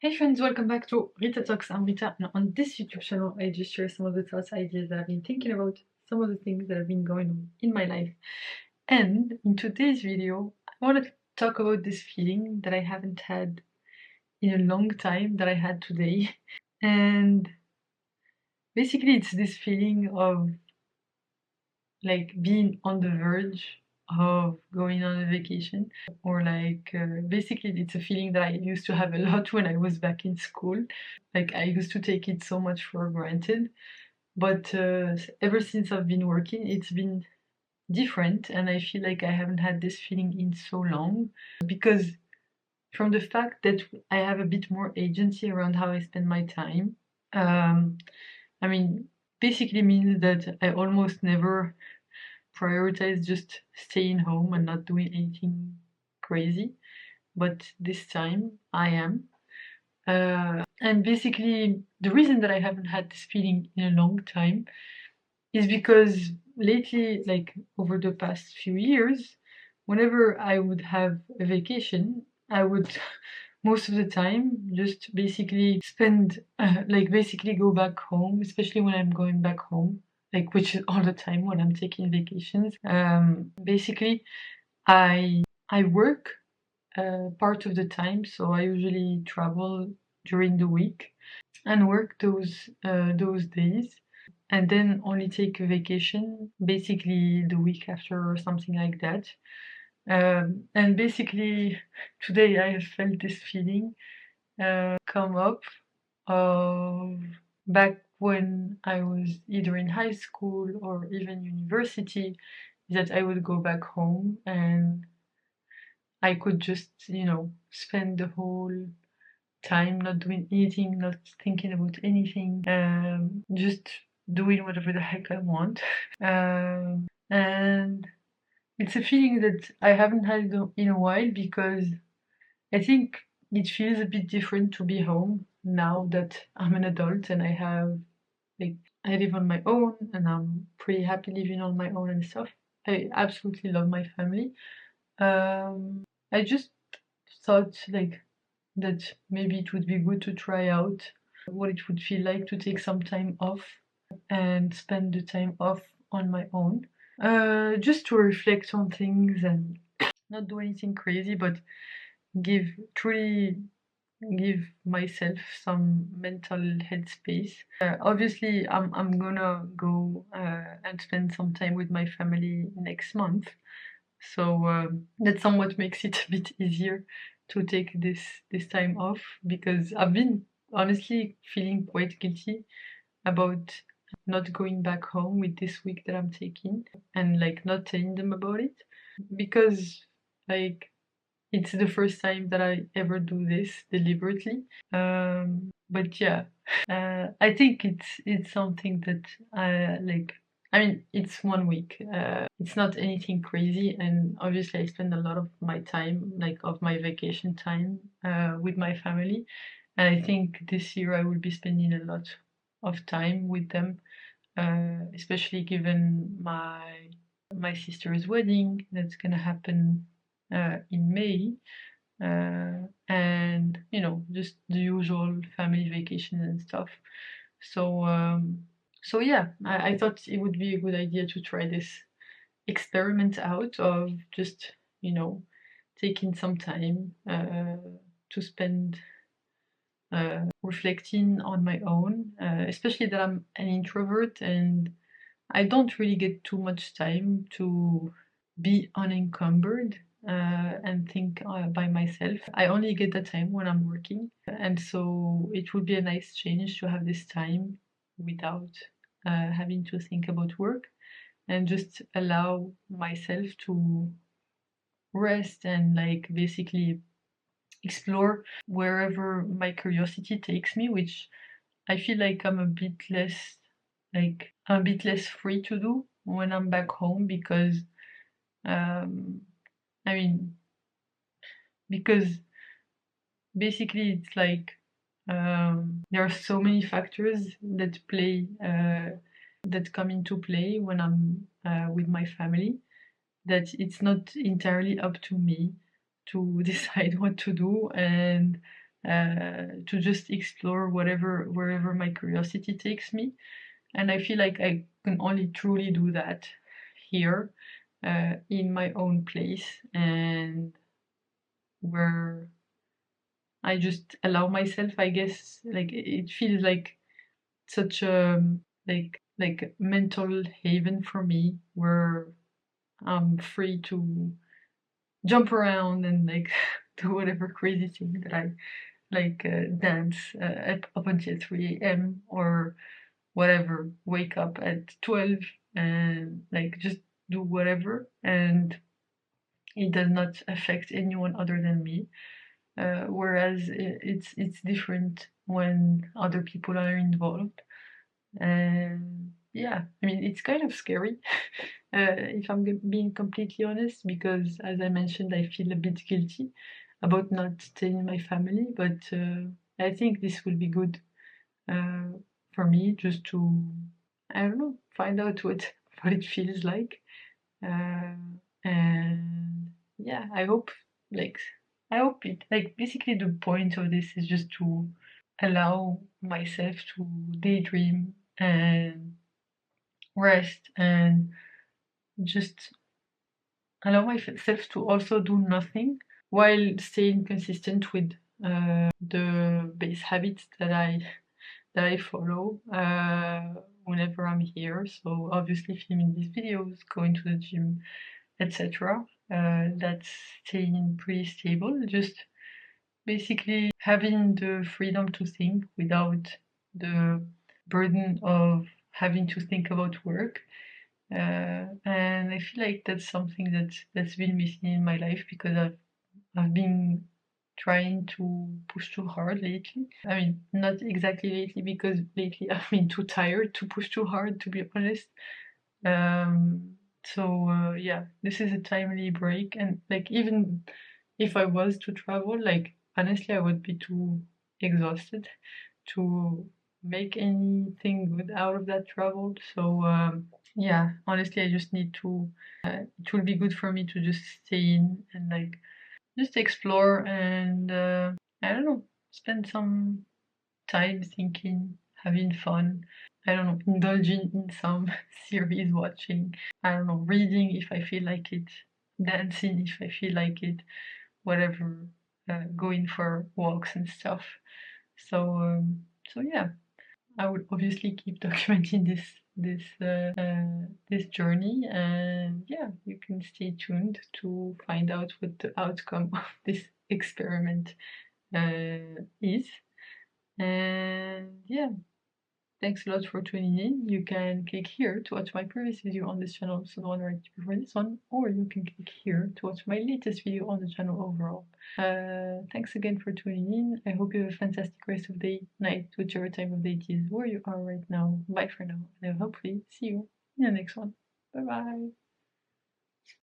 Hey friends, welcome back to Rita Talks. I'm Rita, and on this YouTube channel, I just share some of the thoughts, ideas that I've been thinking about, some of the things that have been going on in my life. And in today's video, I want to talk about this feeling that I haven't had in a long time that I had today. And basically, it's this feeling of like being on the verge of going on a vacation, or like basically it's a feeling that I used to have a lot when I was back in school. Like I used to take it so much for granted, but ever since I've been working, it's been different, and I feel like I haven't had this feeling in so long, because from the fact that I have a bit more agency around how I spend my time. um, I mean, basically means that I almost never prioritize just staying home and not doing anything crazy, but this time I am. And basically, the reason that I haven't had this feeling in a long time is because lately, like over the past few years, whenever I would have a vacation, I would most of the time just basically spend, like basically go back home, especially when I'm going back home, like which is all the time when I'm taking vacations. Basically, I work part of the time, so I usually travel during the week and work those days, and then only take a vacation basically the week after or something like that. And basically today I have felt this feeling come up of back when I was either in high school or even university, that I would go back home and I could just, spend the whole time not doing anything, not thinking about anything, just doing whatever the heck I want. And it's a feeling that I haven't had in a while, because I think it feels a bit different to be home now that I'm an adult and like, I live on my own and I'm pretty happy living on my own and stuff. I absolutely love my family. I just thought like that maybe it would be good to try out what it would feel like to take some time off and spend the time off on my own, just to reflect on things and not do anything crazy, but give truly give myself some mental headspace. Obviously, I'm gonna go and spend some time with my family next month, so that somewhat makes it a bit easier to take this time off, because I've been honestly feeling quite guilty about not going back home with this week that I'm taking, and like not telling them about it, because like it's the first time that I ever do this deliberately. But yeah, I think it's something that I like. I mean, it's 1 week. It's not anything crazy, and obviously, I spend a lot of my time, like of my vacation time, with my family. And I think this year I will be spending a lot of time with them, especially given my sister's wedding that's gonna happen in May, and just the usual family vacations and stuff. So so yeah, I thought it would be a good idea to try this experiment out of just taking some time to spend reflecting on my own, especially that I'm an introvert and I don't really get too much time to be unencumbered and think by myself. I only get the time when I'm working, and so it would be a nice change to have this time without having to think about work, and just allow myself to rest and like basically explore wherever my curiosity takes me, which I feel like I'm a bit less free to do when I'm back home, because um I mean because basically it's like there are so many factors that come into play when I'm with my family, that it's not entirely up to me to decide what to do. And to just explore wherever my curiosity takes me. And I feel like I can only truly do that here, in my own place, and where I just allow myself, I guess. Like it feels like such a like mental haven for me, where I'm free to jump around and like do whatever crazy thing that I like, dance up until 3 a.m. or whatever, wake up at 12 and like just do whatever, and it does not affect anyone other than me. Whereas it's different when other people are involved. And yeah, I mean, it's kind of scary, if I'm being completely honest, because as I mentioned, I feel a bit guilty about not telling my family, but I think this will be good, uh, for me, just to, I don't know, find out what it feels like. Uh, and yeah, like, I hope it, like, basically the point of this is just to allow myself to daydream and rest, and just allow myself to also do nothing while staying consistent with the base habits that I follow whenever I'm here. So obviously filming these videos, going to the gym, etc. That's staying pretty stable. Just basically having the freedom to think without the burden of having to think about work. And I feel like that's something that's been missing in my life, because I've been trying to push too hard lately. I mean, not exactly lately, because lately I've been too tired to push too hard, to be honest. So yeah, this is a timely break, and like, even if I was to travel, like, honestly, I would be too exhausted to make anything good out of that travel. So yeah, honestly, I just need to. It will be good for me to just stay in and like just explore and I don't know, spend some time thinking, having fun. I don't know, indulging in some series watching. I don't know, reading if I feel like it, dancing if I feel like it, whatever. Going for walks and stuff. So yeah, I would obviously keep documenting this journey, and yeah, you can stay tuned to find out what the outcome of this experiment is. And yeah, thanks a lot for tuning in. You can click here to watch my previous video on this channel, so the one right before this one, or you can click here to watch my latest video on the channel overall. Thanks again for tuning in. I hope you have a fantastic rest of day, night, whichever time of day it is where you are right now. Bye for now, and I'll hopefully see you in the next one. Bye bye.